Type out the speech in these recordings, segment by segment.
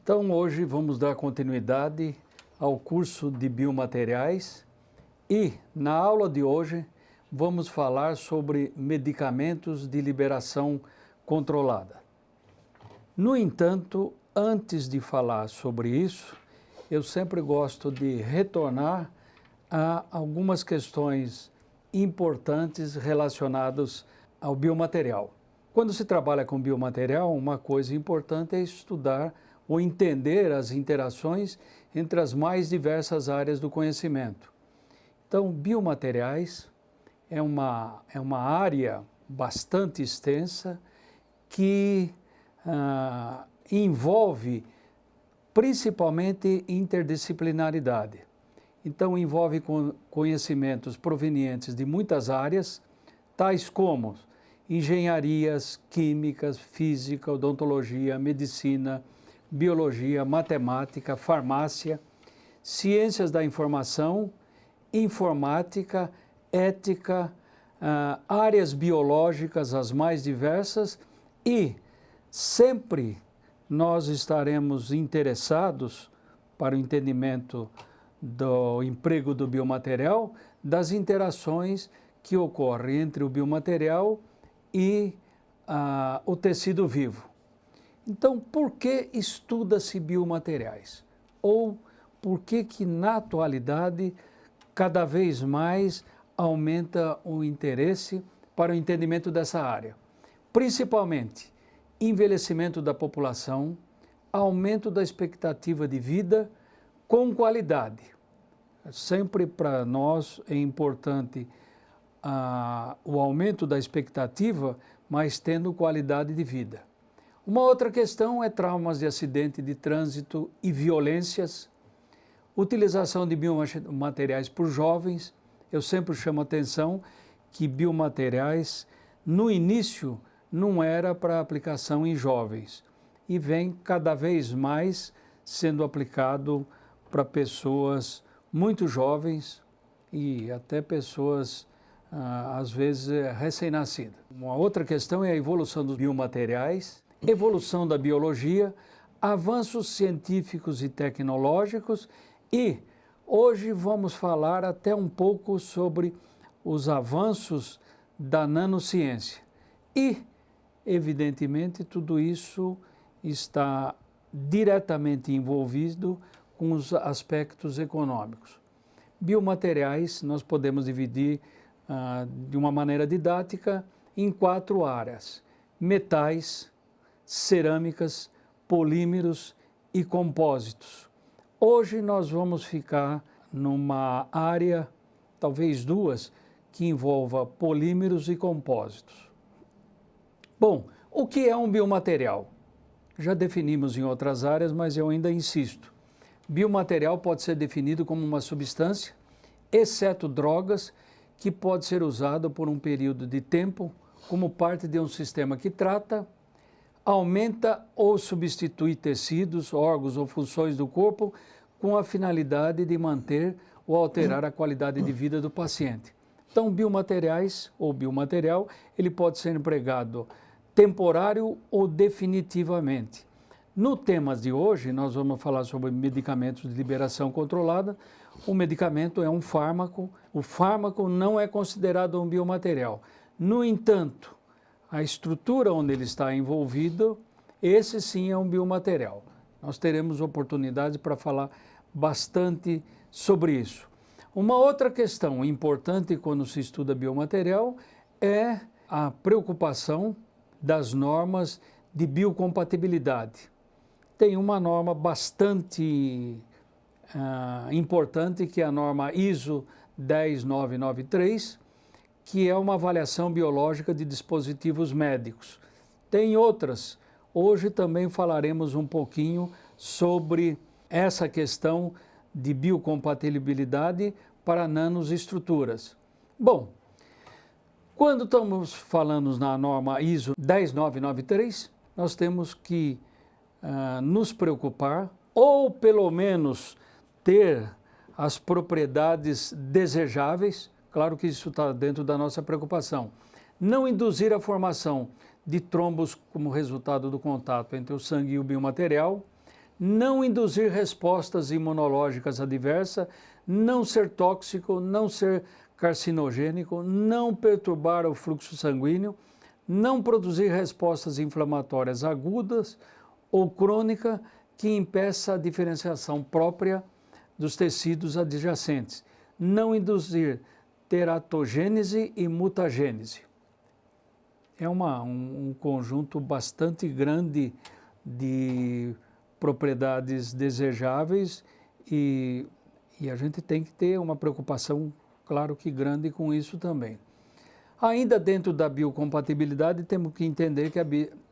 Então, hoje vamos dar continuidade ao curso de biomateriais e, na aula de hoje, vamos falar sobre medicamentos de liberação controlada. No entanto, antes de falar sobre isso, eu sempre gosto de retornar a algumas questões importantes relacionadas ao biomaterial. Quando se trabalha com biomaterial, uma coisa importante é estudar ou entender as interações entre as mais diversas áreas do conhecimento. Então, biomateriais é uma área bastante extensa que envolve principalmente interdisciplinaridade. Então, envolve conhecimentos provenientes de muitas áreas, tais como engenharias, químicas, física, odontologia, medicina, biologia, matemática, farmácia, ciências da informação, informática, ética, áreas biológicas as mais diversas e sempre nós estaremos interessados para o entendimento do emprego do biomaterial, das interações que ocorrem entre o biomaterial e o tecido vivo. Então, por que estuda-se biomateriais? Ou por que na atualidade cada vez mais aumenta o interesse para o entendimento dessa área? Principalmente, envelhecimento da população, aumento da expectativa de vida com qualidade. Sempre para nós é importante o aumento da expectativa, mas tendo qualidade de vida. Uma outra questão é traumas de acidente de trânsito e violências, utilização de biomateriais por jovens. Eu sempre chamo a atenção que biomateriais, no início, não era para aplicação em jovens e vem cada vez mais sendo aplicado para pessoas muito jovens e até pessoas, às vezes, recém-nascidas. Uma outra questão é a evolução dos biomateriais, evolução da biologia, avanços científicos e tecnológicos e hoje vamos falar até um pouco sobre os avanços da nanociência. E, evidentemente, tudo isso está diretamente envolvido com os aspectos econômicos. Biomateriais nós podemos dividir de uma maneira didática em 4 áreas: metais, cerâmicas, polímeros e compósitos. Hoje nós vamos ficar numa área, talvez 2, que envolva polímeros e compósitos. Bom, o que é um biomaterial? Já definimos em outras áreas, mas eu ainda insisto. Biomaterial pode ser definido como uma substância, exceto drogas, que pode ser usado por um período de tempo como parte de um sistema que trata, aumenta ou substitui tecidos, órgãos ou funções do corpo com a finalidade de manter ou alterar a qualidade de vida do paciente. Então, biomateriais ou biomaterial, ele pode ser empregado temporário ou definitivamente. No tema de hoje, nós vamos falar sobre medicamentos de liberação controlada. O medicamento é um fármaco, o fármaco não é considerado um biomaterial. No entanto, a estrutura onde ele está envolvido, esse sim é um biomaterial. Nós teremos oportunidade para falar bastante sobre isso. Uma outra questão importante quando se estuda biomaterial é a preocupação das normas de biocompatibilidade. Tem uma norma bastante importante, que é a norma ISO 10993, que é uma avaliação biológica de dispositivos médicos. Tem outras. Hoje também falaremos um pouquinho sobre essa questão de biocompatibilidade para nanoestruturas. Bom, quando estamos falando na norma ISO 10993, nós temos que nos preocupar, ou pelo menos ter as propriedades desejáveis. Claro que isso está dentro da nossa preocupação. Não induzir a formação de trombos como resultado do contato entre o sangue e o biomaterial, não induzir respostas imunológicas adversas, não ser tóxico, não ser carcinogênico, não perturbar o fluxo sanguíneo, não produzir respostas inflamatórias agudas ou crônicas que impeça a diferenciação própria dos tecidos adjacentes, não induzir teratogênese e mutagênese. É um conjunto bastante grande de propriedades desejáveis e a gente tem que ter uma preocupação, claro que grande, com isso também. Ainda dentro da biocompatibilidade, temos que entender que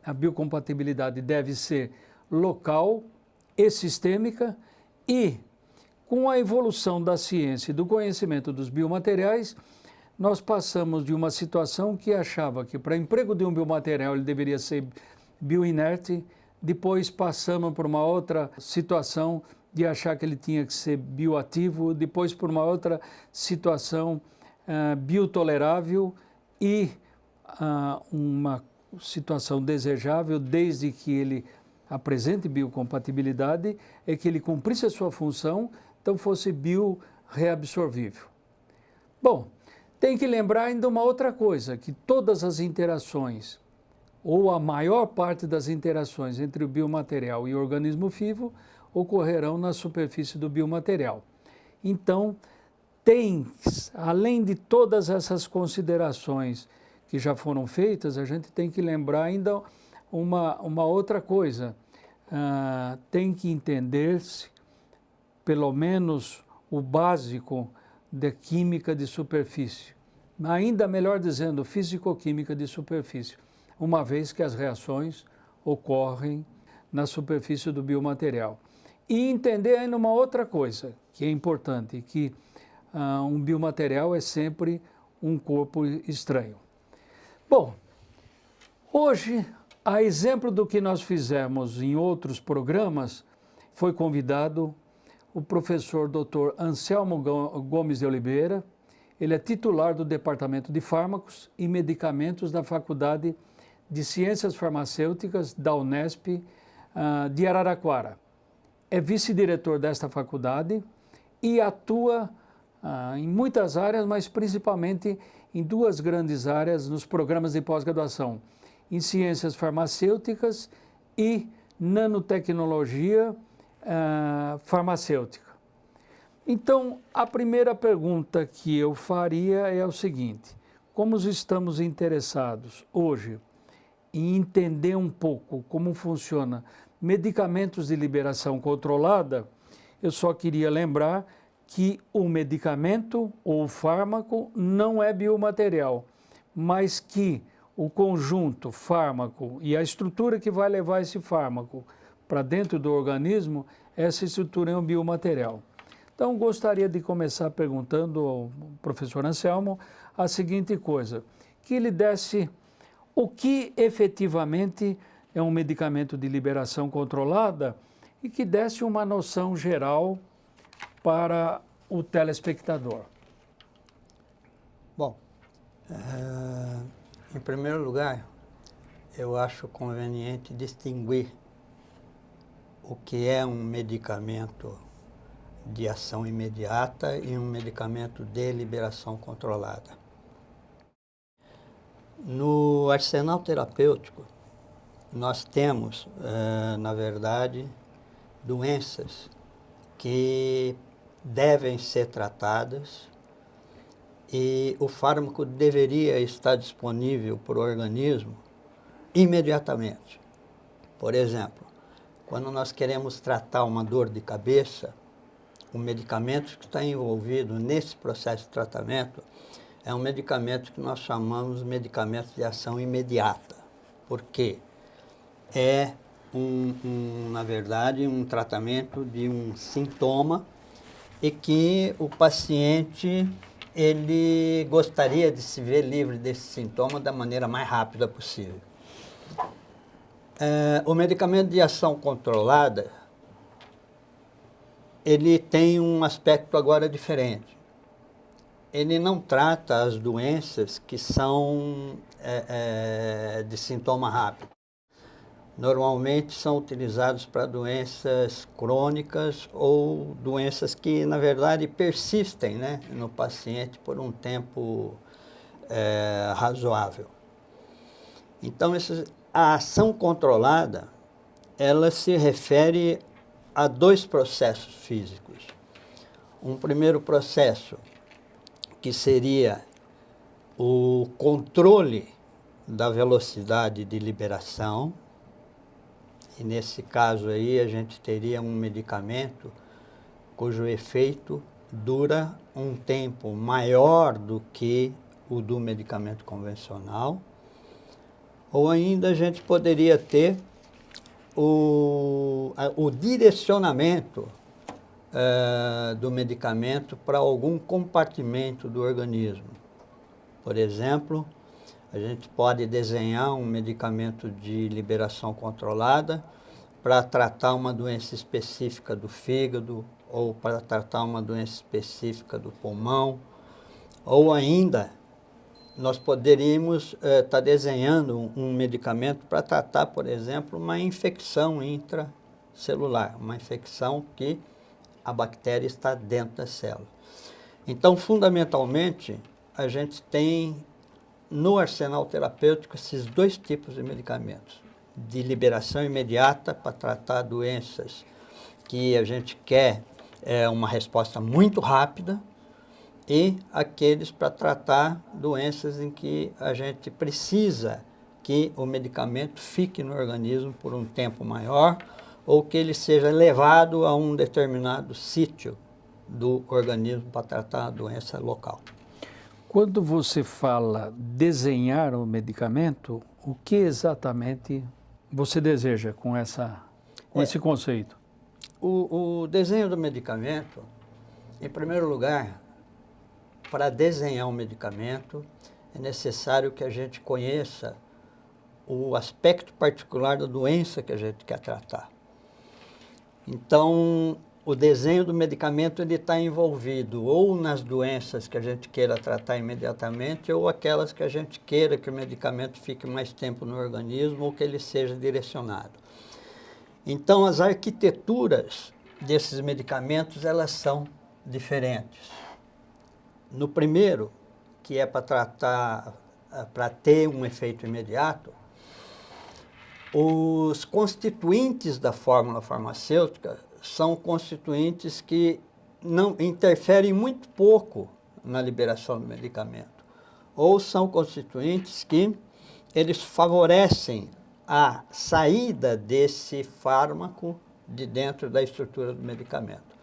a biocompatibilidade deve ser local e sistêmica e, com a evolução da ciência e do conhecimento dos biomateriais, nós passamos de uma situação que achava que para emprego de um biomaterial ele deveria ser bioinerte, depois passamos por uma outra situação de achar que ele tinha que ser bioativo, depois por uma outra situação biotolerável e uma situação desejável, desde que ele apresente biocompatibilidade, é que ele cumprisse a sua função, então fosse bioreabsorvível. Bom, tem que lembrar ainda uma outra coisa, que todas as interações, ou a maior parte das interações entre o biomaterial e o organismo vivo, ocorrerão na superfície do biomaterial. Então, além de todas essas considerações que já foram feitas, a gente tem que lembrar ainda uma outra coisa. Tem que entender-se, pelo menos o básico da química de superfície. Ainda melhor dizendo, físico-química de superfície, uma vez que as reações ocorrem na superfície do biomaterial. E entender ainda uma outra coisa, que é importante, que um biomaterial é sempre um corpo estranho. Bom, hoje, a exemplo do que nós fizemos em outros programas, foi convidado o professor Dr. Anselmo Gomes de Oliveira. Ele é titular do Departamento de Fármacos e Medicamentos da Faculdade de Ciências Farmacêuticas da Unesp de Araraquara. É vice-diretor desta faculdade e atua em muitas áreas, mas principalmente em duas grandes áreas nos programas de pós-graduação, em ciências farmacêuticas e nanotecnologia farmacêutica. Então, a primeira pergunta que eu faria é o seguinte: como estamos interessados hoje em entender um pouco como funciona medicamentos de liberação controlada, eu só queria lembrar que o medicamento ou o fármaco não é biomaterial, mas que o conjunto fármaco e a estrutura que vai levar esse fármaco para dentro do organismo, essa estrutura é um biomaterial. Então, gostaria de começar perguntando ao professor Anselmo a seguinte coisa, que ele desse o que efetivamente é um medicamento de liberação controlada e que desse uma noção geral para o telespectador. Bom, em primeiro lugar, eu acho conveniente distinguir o que é um medicamento de ação imediata e um medicamento de liberação controlada. No arsenal terapêutico, nós temos, na verdade, doenças que devem ser tratadas e o fármaco deveria estar disponível para o organismo imediatamente. Por exemplo, quando nós queremos tratar uma dor de cabeça, o medicamento que está envolvido nesse processo de tratamento é um medicamento que nós chamamos de medicamento de ação imediata. Por quê? É, na verdade, um tratamento de um sintoma e que o paciente ele gostaria de se ver livre desse sintoma da maneira mais rápida possível. O medicamento de ação controlada, ele tem um aspecto agora diferente. Ele não trata as doenças que são de sintoma rápido. normalmente são utilizados para doenças crônicas ou doenças que, na verdade, persistem, né, no paciente por um tempo razoável. Então, a ação controlada, ela se refere a dois processos físicos. Um primeiro processo, que seria o controle da velocidade de liberação, e nesse caso aí a gente teria um medicamento cujo efeito dura um tempo maior do que o do medicamento convencional, ou ainda a gente poderia ter o direcionamento do medicamento para algum compartimento do organismo. Por exemplo, a gente pode desenhar um medicamento de liberação controlada para tratar uma doença específica do fígado, ou para tratar uma doença específica do pulmão, ou ainda nós poderíamos estar desenhando um medicamento para tratar, por exemplo, uma infecção intracelular, uma infecção que a bactéria está dentro da célula. Então, fundamentalmente, a gente tem no arsenal terapêutico esses dois tipos de medicamentos, de liberação imediata para tratar doenças que a gente quer uma resposta muito rápida, e aqueles para tratar doenças em que a gente precisa que o medicamento fique no organismo por um tempo maior, ou que ele seja levado a um determinado sítio do organismo para tratar a doença local. Quando você fala desenhar o medicamento, o que exatamente você deseja com esse conceito? O desenho do medicamento, em primeiro lugar, para desenhar um medicamento, é necessário que a gente conheça o aspecto particular da doença que a gente quer tratar. Então, o desenho do medicamento está envolvido ou nas doenças que a gente queira tratar imediatamente, ou aquelas que a gente queira que o medicamento fique mais tempo no organismo ou que ele seja direcionado. Então, as arquiteturas desses medicamentos, elas são diferentes. No primeiro, que é para tratar, para ter um efeito imediato, os constituintes da fórmula farmacêutica são constituintes que não interferem muito pouco na liberação do medicamento, ou são constituintes que eles favorecem a saída desse fármaco de dentro da estrutura do medicamento.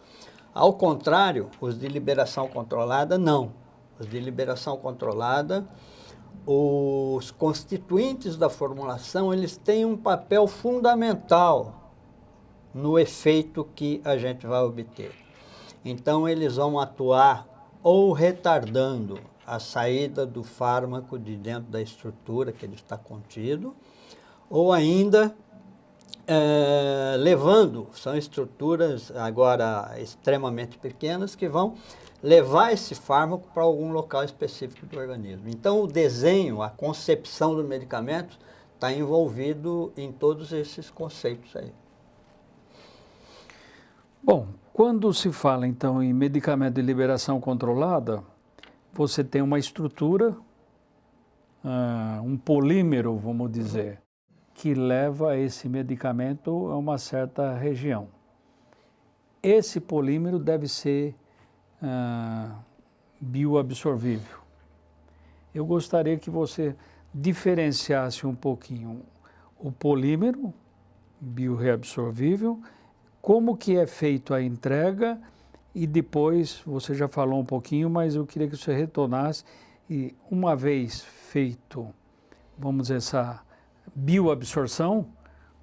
Ao contrário, os de liberação controlada, não. Os de liberação controlada, os constituintes da formulação, eles têm um papel fundamental no efeito que a gente vai obter. Então, eles vão atuar ou retardando a saída do fármaco de dentro da estrutura que ele está contido, ou ainda levando, são estruturas agora extremamente pequenas, que vão levar esse fármaco para algum local específico do organismo. Então, o desenho, a concepção do medicamento está envolvido em todos esses conceitos aí. Bom, quando se fala, então, em medicamento de liberação controlada, você tem uma estrutura, um polímero, vamos dizer, que leva esse medicamento a uma certa região. Esse polímero deve ser bioabsorvível. Eu gostaria que você diferenciasse um pouquinho o polímero bioreabsorvível, como que é feito a entrega, e depois, você já falou um pouquinho, mas eu queria que você retornasse, e uma vez feito, vamos dizer, essa bioabsorção,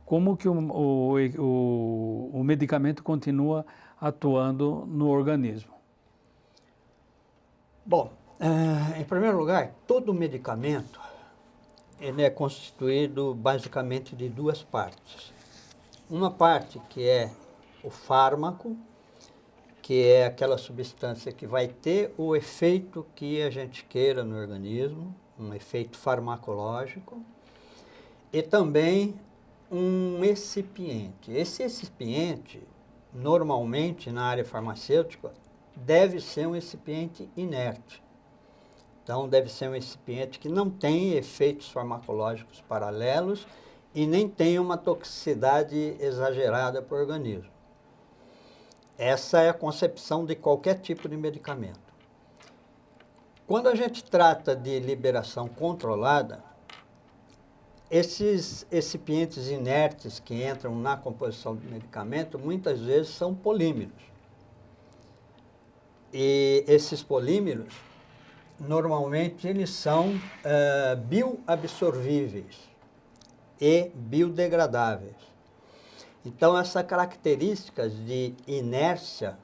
como que o medicamento continua atuando no organismo? Bom, em primeiro lugar, todo medicamento ele é constituído basicamente de duas partes. Uma parte que é o fármaco, que é aquela substância que vai ter o efeito que a gente queira no organismo, um efeito farmacológico, e também um excipiente. Esse excipiente, normalmente na área farmacêutica, deve ser um excipiente inerte. Então, deve ser um excipiente que não tem efeitos farmacológicos paralelos e nem tem uma toxicidade exagerada para o organismo. Essa é a concepção de qualquer tipo de medicamento. Quando a gente trata de liberação controlada, esses recipientes inertes que entram na composição do medicamento, muitas vezes são polímeros. E esses polímeros, normalmente, eles são bioabsorvíveis e biodegradáveis. Então, essas características de inércia,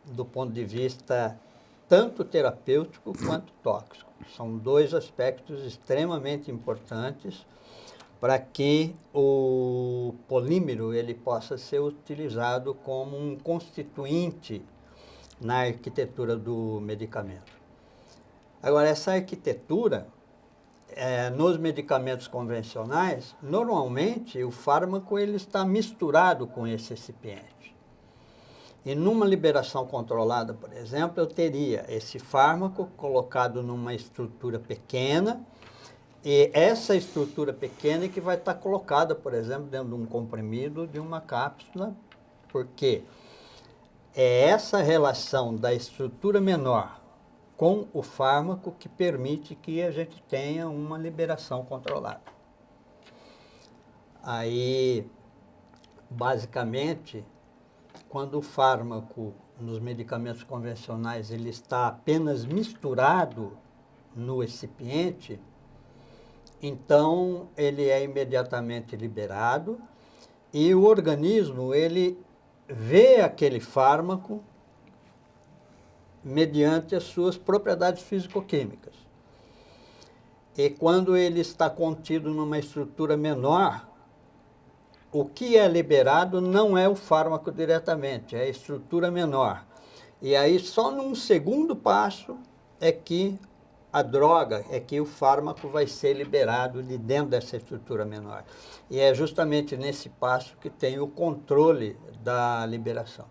do ponto de vista tanto terapêutico quanto tóxico, são dois aspectos extremamente importantes para que o polímero ele possa ser utilizado como um constituinte na arquitetura do medicamento. Agora, essa arquitetura, nos medicamentos convencionais, normalmente o fármaco ele está misturado com esse recipiente. E numa liberação controlada, por exemplo, eu teria esse fármaco colocado numa estrutura pequena, e essa estrutura pequena é que vai estar colocada, por exemplo, dentro de um comprimido, de uma cápsula, porque é essa relação da estrutura menor com o fármaco que permite que a gente tenha uma liberação controlada. Aí, basicamente, quando o fármaco nos medicamentos convencionais ele está apenas misturado no recipiente, então ele é imediatamente liberado e o organismo ele vê aquele fármaco mediante as suas propriedades físico-químicas. E quando ele está contido numa estrutura menor, o que é liberado não é o fármaco diretamente, é a estrutura menor. E aí só num segundo passo é que a droga, é que o fármaco vai ser liberado de dentro dessa estrutura menor. E é justamente nesse passo que tem o controle da liberação.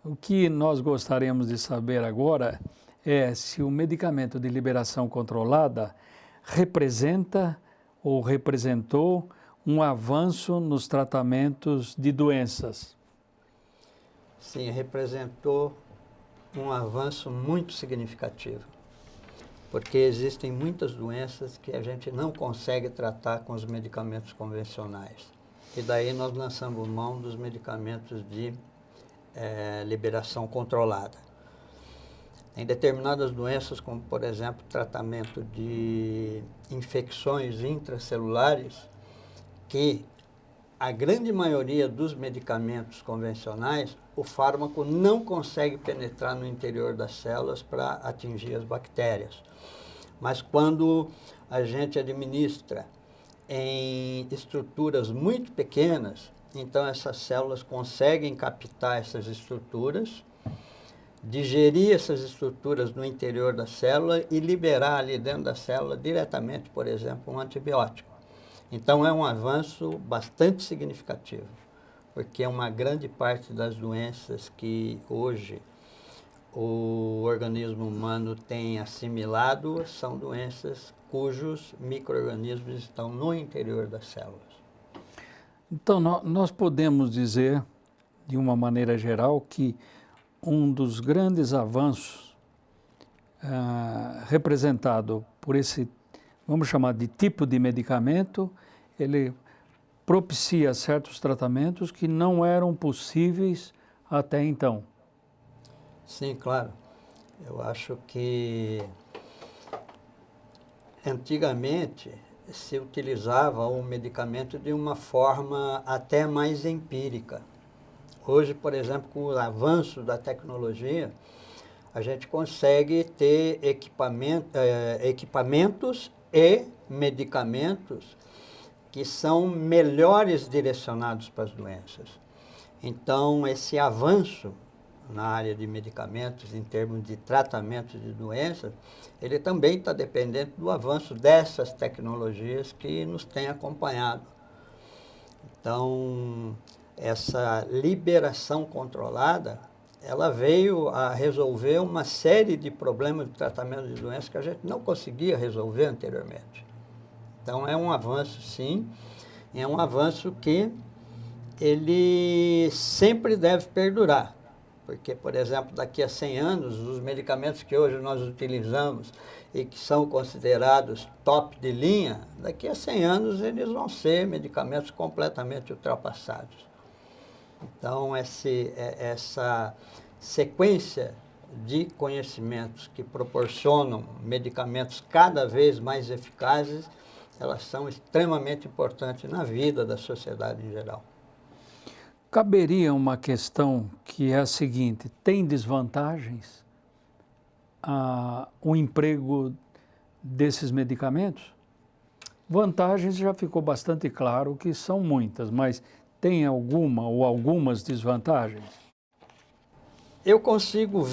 O que nós gostaríamos de saber agora é se o medicamento de liberação controlada representa ou representou um avanço nos tratamentos de doenças. Sim, representou um avanço muito significativo, porque existem muitas doenças que a gente não consegue tratar com os medicamentos convencionais. E daí nós lançamos mão dos medicamentos de liberação controlada. Em determinadas doenças, como por exemplo, tratamento de infecções intracelulares, que a grande maioria dos medicamentos convencionais, o fármaco não consegue penetrar no interior das células para atingir as bactérias. Mas quando a gente administra em estruturas muito pequenas, então essas células conseguem captar essas estruturas, digerir essas estruturas no interior da célula e liberar ali dentro da célula diretamente, por exemplo, um antibiótico. Então é um avanço bastante significativo, porque uma grande parte das doenças que hoje o organismo humano tem assimilado são doenças cujos micro-organismos estão no interior das células. Então, nós podemos dizer, de uma maneira geral, que um dos grandes avanços representado por esse, vamos chamar de tipo de medicamento, ele propicia certos tratamentos que não eram possíveis até então. Sim, claro. Eu acho que antigamente se utilizava o medicamento de uma forma até mais empírica. Hoje, por exemplo, com o avanço da tecnologia, a gente consegue ter equipamentos e medicamentos que são melhores direcionados para as doenças. Então, esse avanço na área de medicamentos, em termos de tratamento de doenças, ele também está dependente do avanço dessas tecnologias que nos têm acompanhado. Então, essa liberação controlada, ela veio a resolver uma série de problemas de tratamento de doenças que a gente não conseguia resolver anteriormente. Então, é um avanço, sim, é um avanço que ele sempre deve perdurar. Porque, por exemplo, daqui a 100 anos, os medicamentos que hoje nós utilizamos e que são considerados top de linha, daqui a 100 anos eles vão ser medicamentos completamente ultrapassados. Então, essa sequência de conhecimentos que proporcionam medicamentos cada vez mais eficazes, elas são extremamente importantes na vida da sociedade em geral. Caberia uma questão que é a seguinte: tem desvantagens o emprego desses medicamentos? Vantagens já ficou bastante claro que são muitas, mas tem alguma ou algumas desvantagens? Eu consigo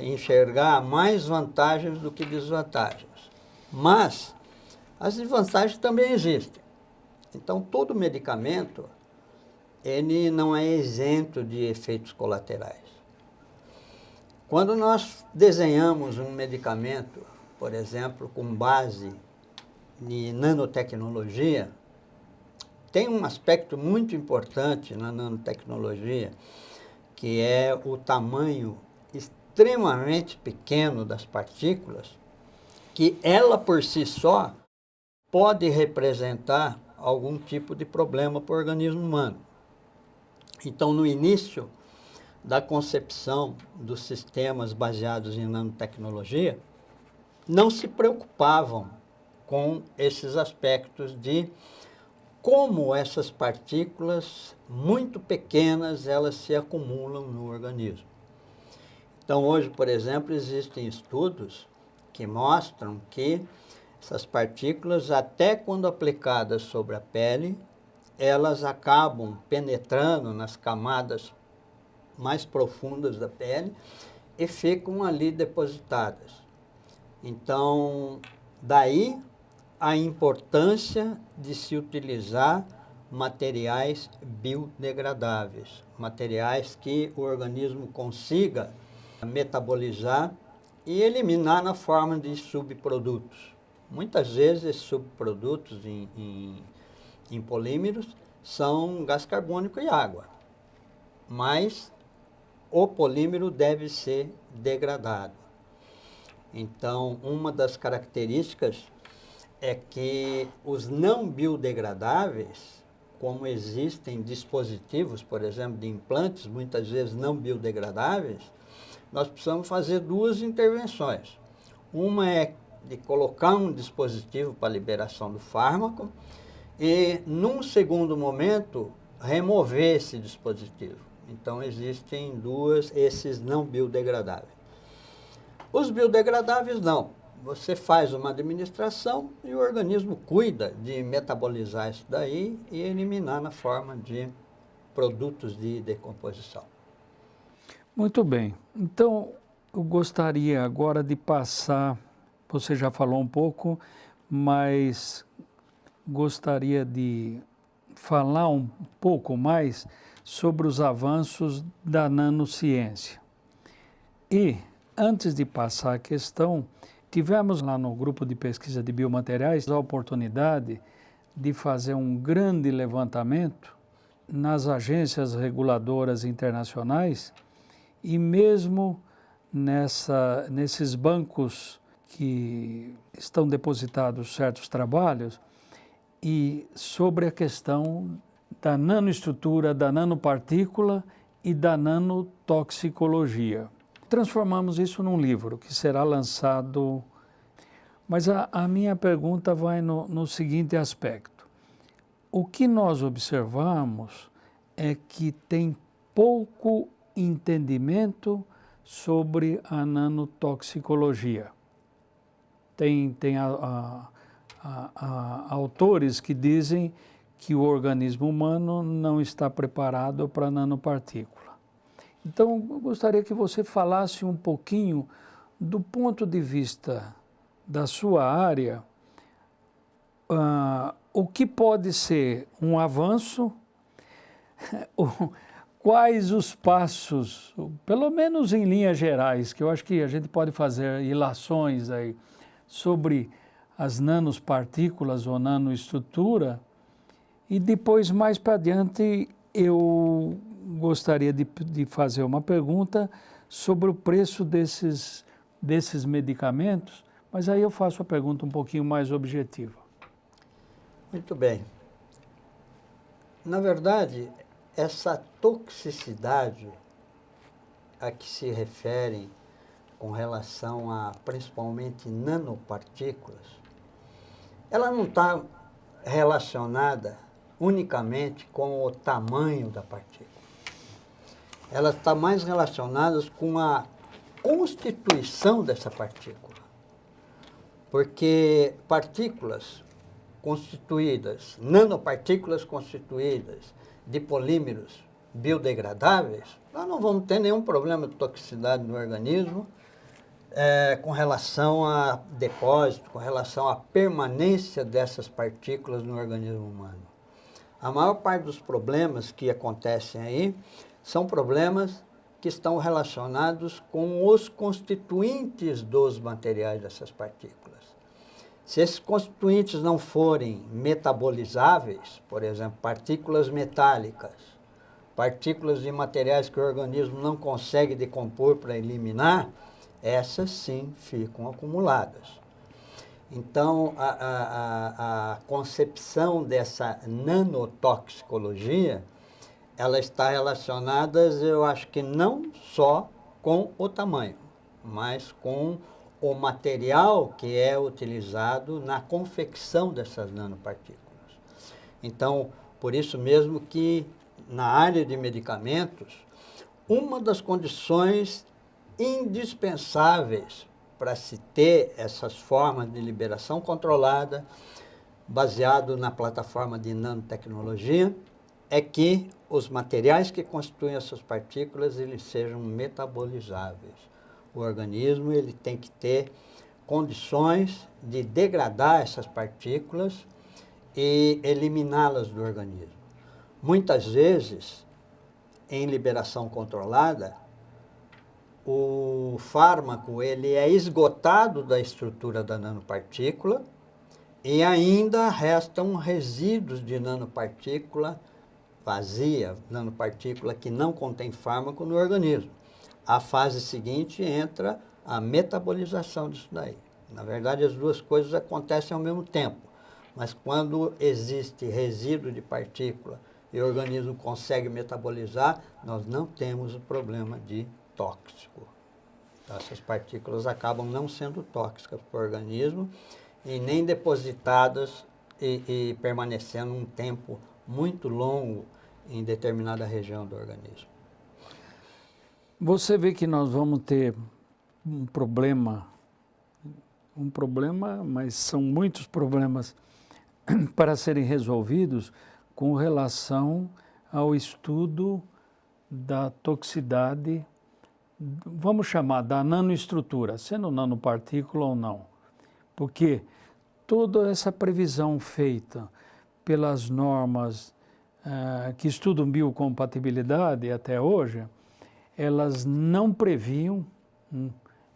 enxergar mais vantagens do que desvantagens, mas as desvantagens também existem. Então, todo medicamento, ele não é isento de efeitos colaterais. Quando nós desenhamos um medicamento, por exemplo, com base em nanotecnologia, tem um aspecto muito importante na nanotecnologia, que é o tamanho extremamente pequeno das partículas, que ela por si só pode representar algum tipo de problema para o organismo humano. Então, no início da concepção dos sistemas baseados em nanotecnologia, não se preocupavam com esses aspectos de como essas partículas muito pequenas elas se acumulam no organismo. Então, hoje, por exemplo, existem estudos que mostram que essas partículas, até quando aplicadas sobre a pele, elas acabam penetrando nas camadas mais profundas da pele e ficam ali depositadas. Então, daí a importância de se utilizar materiais biodegradáveis, materiais que o organismo consiga metabolizar e eliminar na forma de subprodutos. Muitas vezes esses subprodutos em polímeros são gás carbônico e água, mas o polímero deve ser degradado. Então, uma das características é que os não biodegradáveis, como existem dispositivos, por exemplo, de implantes, muitas vezes não biodegradáveis, nós precisamos fazer duas intervenções. Uma é de colocar um dispositivo para liberação do fármaco e, num segundo momento, remover esse dispositivo. Então, existem esses não biodegradáveis. Os biodegradáveis não. Você faz uma administração e o organismo cuida de metabolizar isso daí e eliminar na forma de produtos de decomposição. Muito bem. Então, eu gostaria agora de passar, você já falou um pouco, mas gostaria de falar um pouco mais sobre os avanços da nanociência. E, antes de passar a questão, tivemos lá no grupo de pesquisa de biomateriais a oportunidade de fazer um grande levantamento nas agências reguladoras internacionais e mesmo nesses bancos que estão depositados certos trabalhos e sobre a questão da nanoestrutura, da nanopartícula e da nanotoxicologia. Transformamos isso num livro que será lançado, mas a minha pergunta vai no seguinte aspecto. O que nós observamos é que tem pouco entendimento sobre a nanotoxicologia. Tem autores que dizem que o organismo humano não está preparado para a nanopartícula. Então, eu gostaria que você falasse um pouquinho do ponto de vista da sua área, o que pode ser um avanço quais os passos, pelo menos em linhas gerais, que eu acho que a gente pode fazer ilações aí sobre as nanopartículas ou nanoestrutura, e depois, mais para adiante, eu gostaria de fazer uma pergunta sobre o preço desses medicamentos, mas aí eu faço a pergunta um pouquinho mais objetiva. Muito bem. Na verdade, essa toxicidade a que se referem com relação a principalmente nanopartículas, ela não está relacionada unicamente com o tamanho da partícula. Ela está mais relacionada com a constituição dessa partícula. Porque partículas constituídas, nanopartículas constituídas de polímeros biodegradáveis, nós não vamos ter nenhum problema de toxicidade no organismo com relação a depósito, com relação à permanência dessas partículas no organismo humano. A maior parte dos problemas que acontecem aí são problemas que estão relacionados com os constituintes dos materiais dessas partículas. Se esses constituintes não forem metabolizáveis, por exemplo, partículas metálicas, partículas de materiais que o organismo não consegue decompor para eliminar, essas sim ficam acumuladas. Então, a concepção dessa nanotoxicologia, ela está relacionada, eu acho que não só com o tamanho, mas com o material que é utilizado na confecção dessas nanopartículas. Então, por isso mesmo que na área de medicamentos, uma das condições indispensáveis para se ter essas formas de liberação controlada, baseado na plataforma de nanotecnologia, é que os materiais que constituem essas partículas eles sejam metabolizáveis. O organismo ele tem que ter condições de degradar essas partículas e eliminá-las do organismo. Muitas vezes, em liberação controlada, o fármaco ele é esgotado da estrutura da nanopartícula e ainda restam resíduos de nanopartícula vazia, nanopartícula que não contém fármaco no organismo. A fase seguinte entra a metabolização disso daí. Na verdade, as duas coisas acontecem ao mesmo tempo, mas quando existe resíduo de partícula e o organismo consegue metabolizar, nós não temos o problema de tóxico. Então, essas partículas acabam não sendo tóxicas para o organismo e nem depositadas e permanecendo um tempo muito longo em determinada região do organismo. Você vê que nós vamos ter um problema, mas são muitos problemas para serem resolvidos com relação ao estudo da toxicidade, vamos chamar da nanoestrutura, sendo nanopartícula ou não. Porque toda essa previsão feita pelas normas que estudam biocompatibilidade até hoje, elas não previam,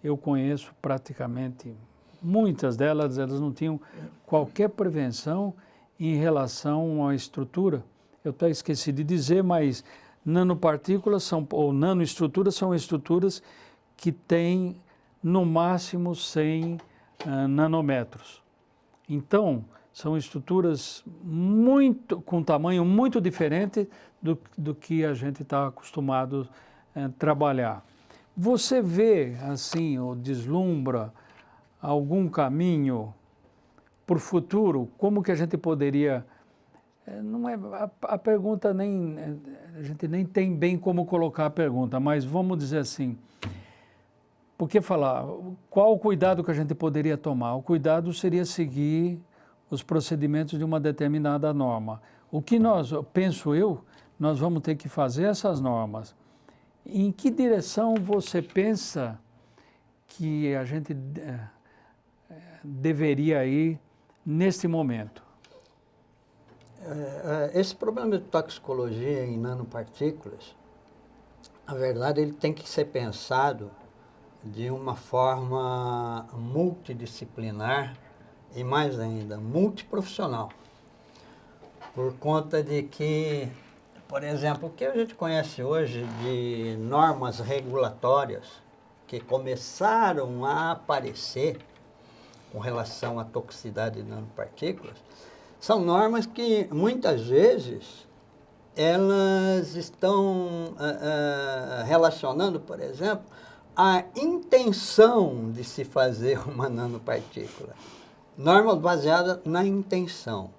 eu conheço praticamente muitas delas, elas não tinham qualquer prevenção em relação à estrutura. Eu até esqueci de dizer, mas nanopartículas ou nanoestruturas são estruturas que têm no máximo 100 nanômetros. Então, são estruturas com tamanho muito diferente do que a gente está acostumado a trabalhar. Você vê, assim, ou deslumbra algum caminho para o futuro? Como que a gente poderia... Não é, a pergunta a gente nem tem bem como colocar a pergunta, mas vamos dizer assim, porque falar, qual o cuidado que a gente poderia tomar? O cuidado seria seguir os procedimentos de uma determinada norma. O que penso eu, nós vamos ter que fazer essas normas. Em que direção você pensa que a gente deveria ir neste momento? Esse problema de toxicologia em nanopartículas, na verdade, ele tem que ser pensado de uma forma multidisciplinar e, mais ainda, multiprofissional. Por conta de que, por exemplo, o que a gente conhece hoje de normas regulatórias que começaram a aparecer com relação à toxicidade de nanopartículas, são normas que, muitas vezes, elas estão relacionando, por exemplo, a intenção de se fazer uma nanopartícula. Normas baseadas na intenção.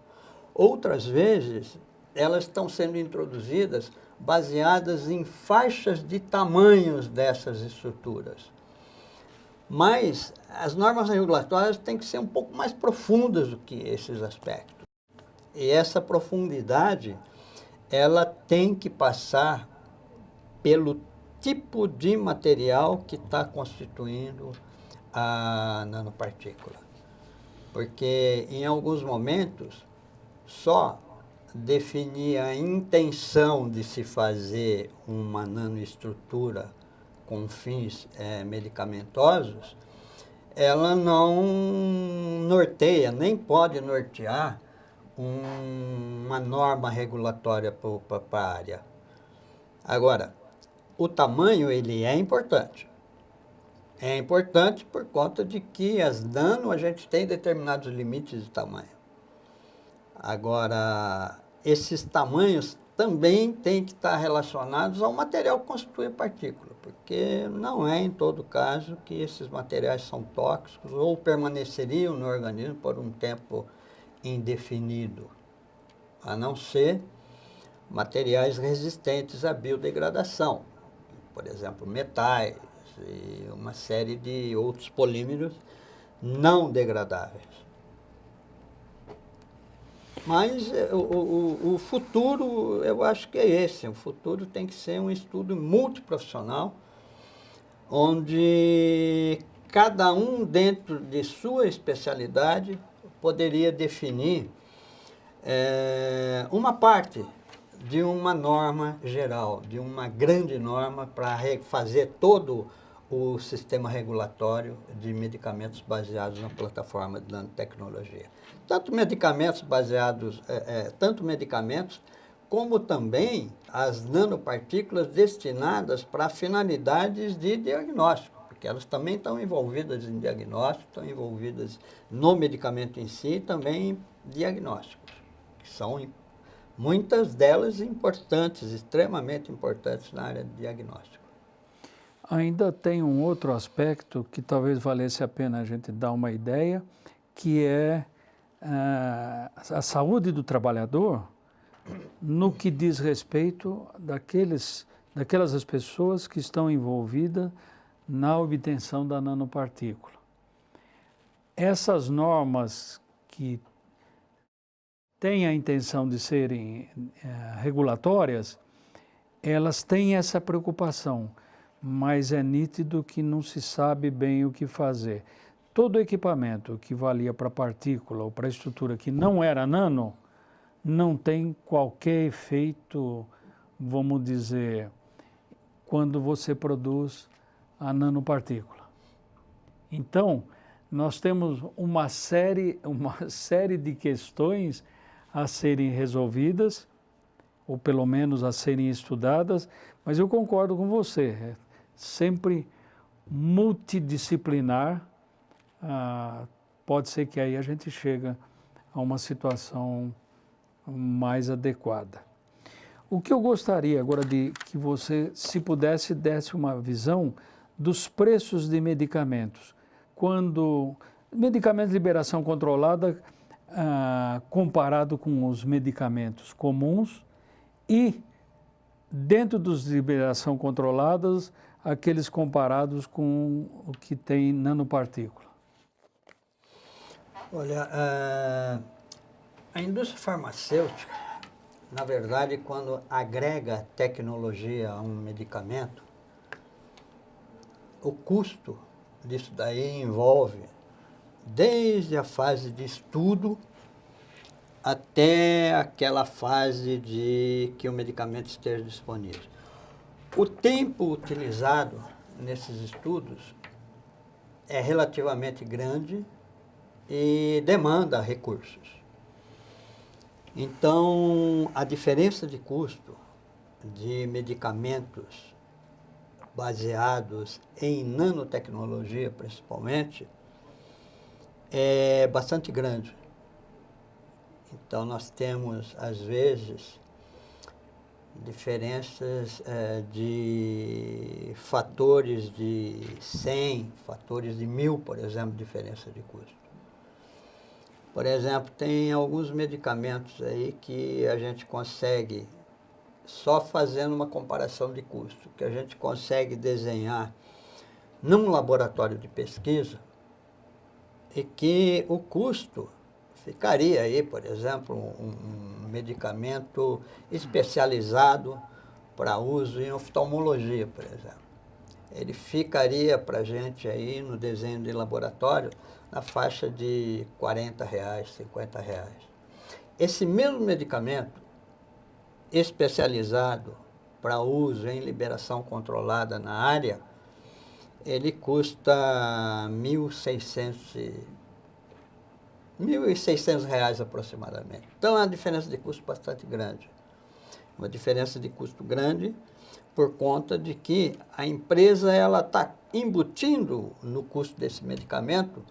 Outras vezes, elas estão sendo introduzidas baseadas em faixas de tamanhos dessas estruturas. Mas as normas regulatórias têm que ser um pouco mais profundas do que esses aspectos. E essa profundidade, ela tem que passar pelo tipo de material que está constituindo a nanopartícula. Porque, em alguns momentos, só definir a intenção de se fazer uma nanoestrutura com fins medicamentosos, ela não norteia, nem pode nortear uma norma regulatória para a área. Agora, o tamanho, ele é importante. É importante por conta de que as nano, a gente tem determinados limites de tamanho. Agora, esses tamanhos também têm que estar relacionados ao material que constitui a partícula, porque não é em todo caso que esses materiais são tóxicos ou permaneceriam no organismo por um tempo indefinido, a não ser materiais resistentes à biodegradação, por exemplo, metais e uma série de outros polímeros não degradáveis. Mas o futuro, eu acho que é esse. O futuro tem que ser um estudo multiprofissional, onde cada um, dentro de sua especialidade, poderia definir uma parte de uma norma geral, de uma grande norma para fazer todo o sistema regulatório de medicamentos baseados na plataforma de nanotecnologia. Tanto medicamentos como também as nanopartículas destinadas para finalidades de diagnóstico, porque elas também estão envolvidas em diagnóstico, estão envolvidas no medicamento em si e também em diagnósticos, que são muitas delas importantes, extremamente importantes na área de diagnóstico. Ainda tem um outro aspecto que talvez valesse a pena a gente dar uma ideia, que é a saúde do trabalhador no que diz respeito daquelas pessoas que estão envolvidas na obtenção da nanopartícula. Essas normas que têm a intenção de serem regulatórias, elas têm essa preocupação, mas é nítido que não se sabe bem o que fazer. Todo equipamento que valia para partícula ou para estrutura que não era nano, não tem qualquer efeito, vamos dizer, quando você produz a nanopartícula. Então, nós temos uma série de questões a serem resolvidas, ou pelo menos a serem estudadas, mas eu concordo com você, é sempre multidisciplinar, pode ser que aí a gente chega a uma situação mais adequada. O que eu gostaria agora de que você, se pudesse, desse uma visão dos preços de medicamentos. Quando medicamentos de liberação controlada comparado com os medicamentos comuns e dentro dos de liberação controladas, aqueles comparados com o que tem nanopartícula. Olha, a indústria farmacêutica, na verdade, quando agrega tecnologia a um medicamento, o custo disso daí envolve desde a fase de estudo até aquela fase de que o medicamento esteja disponível. O tempo utilizado nesses estudos é relativamente grande e demanda recursos. Então, a diferença de custo de medicamentos baseados em nanotecnologia, principalmente, é bastante grande. Então, nós temos, às vezes, diferenças de fatores de 100, fatores de 1000, por exemplo, diferença de custo. Por exemplo, tem alguns medicamentos aí que a gente consegue, só fazendo uma comparação de custo, que a gente consegue desenhar num laboratório de pesquisa e que o custo ficaria aí, por exemplo, um medicamento especializado para uso em oftalmologia, por exemplo. Ele ficaria para a gente aí no desenho de laboratório na faixa de R$40, R$50. Esse mesmo medicamento especializado para uso em liberação controlada na área, ele custa R$1.600 aproximadamente. Então, é uma diferença de custo bastante grande. Uma diferença de custo grande por conta de que a empresa está embutindo no custo desse medicamento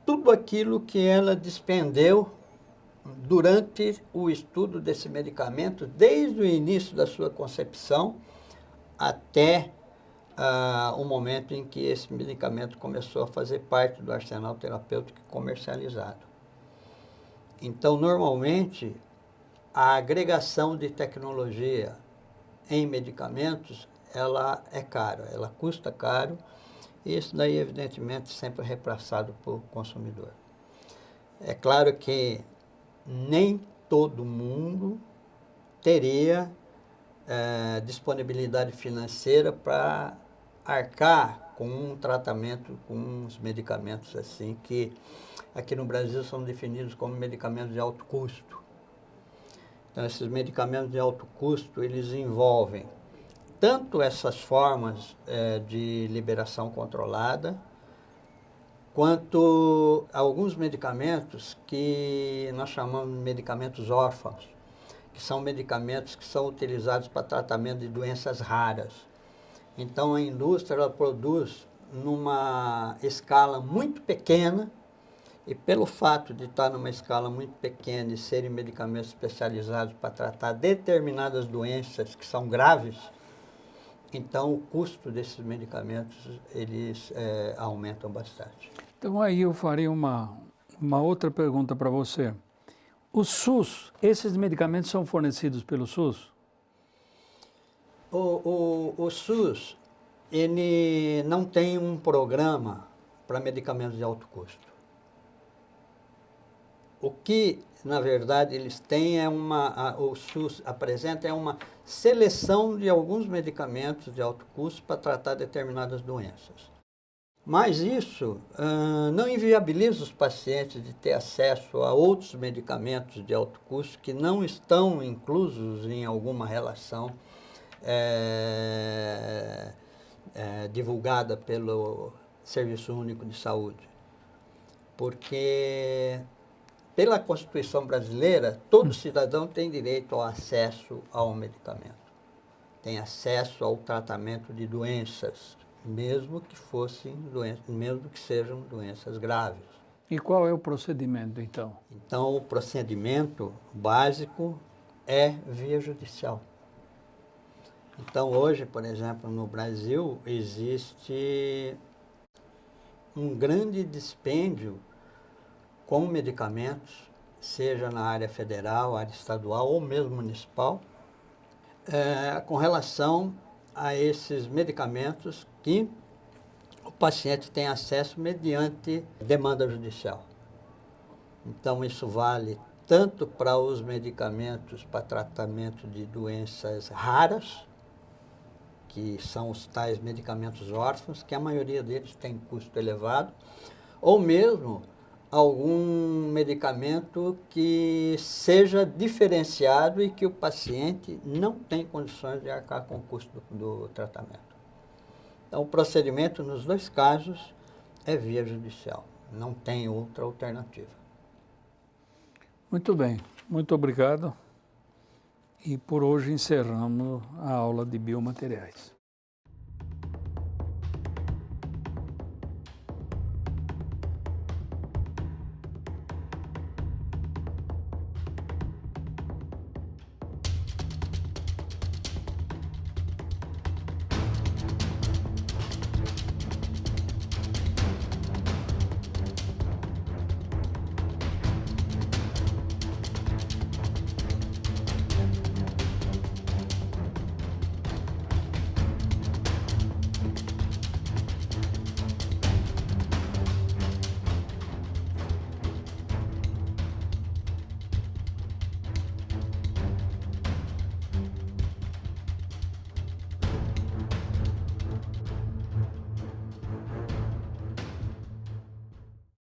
tudo aquilo que ela despendeu durante o estudo desse medicamento, desde o início da sua concepção até o momento em que esse medicamento começou a fazer parte do arsenal terapêutico comercializado. Então, normalmente, a agregação de tecnologia em medicamentos, ela é cara, ela custa caro, e isso daí, evidentemente, sempre é repassado para o consumidor. É claro que nem todo mundo teria disponibilidade financeira para arcar com um tratamento, com uns medicamentos assim, que aqui no Brasil são definidos como medicamentos de alto custo. Então, esses medicamentos de alto custo, eles envolvem tanto essas formas de liberação controlada, quanto alguns medicamentos que nós chamamos de medicamentos órfãos, que são medicamentos que são utilizados para tratamento de doenças raras. Então, a indústria ela produz numa escala muito pequena, e pelo fato de estar numa escala muito pequena e serem medicamentos especializados para tratar determinadas doenças que são graves, então o custo desses medicamentos eles aumentam bastante. Então aí eu faria uma outra pergunta para você. O SUS, esses medicamentos são fornecidos pelo SUS? O SUS, ele não tem um programa para medicamentos de alto custo. O que, na verdade, eles têm o SUS apresenta uma seleção de alguns medicamentos de alto custo para tratar determinadas doenças. Mas isso não inviabiliza os pacientes de ter acesso a outros medicamentos de alto custo que não estão inclusos em alguma relação divulgada pelo Serviço Único de Saúde. Porque, pela Constituição brasileira, todo cidadão tem direito ao acesso ao medicamento. Tem acesso ao tratamento de doenças, mesmo que sejam doenças graves. E qual é o procedimento, então? Então, o procedimento básico é via judicial. Então, hoje, por exemplo, no Brasil, existe um grande dispêndio com medicamentos, seja na área federal, área estadual ou mesmo municipal, com relação a esses medicamentos que o paciente tem acesso mediante demanda judicial. Então, isso vale tanto para os medicamentos para tratamento de doenças raras, que são os tais medicamentos órfãos, que a maioria deles tem custo elevado, ou mesmo algum medicamento que seja diferenciado e que o paciente não tem condições de arcar com o custo do tratamento. Então, o procedimento, nos dois casos, é via judicial. Não tem outra alternativa. Muito bem, muito obrigado. E por hoje encerramos a aula de biomateriais.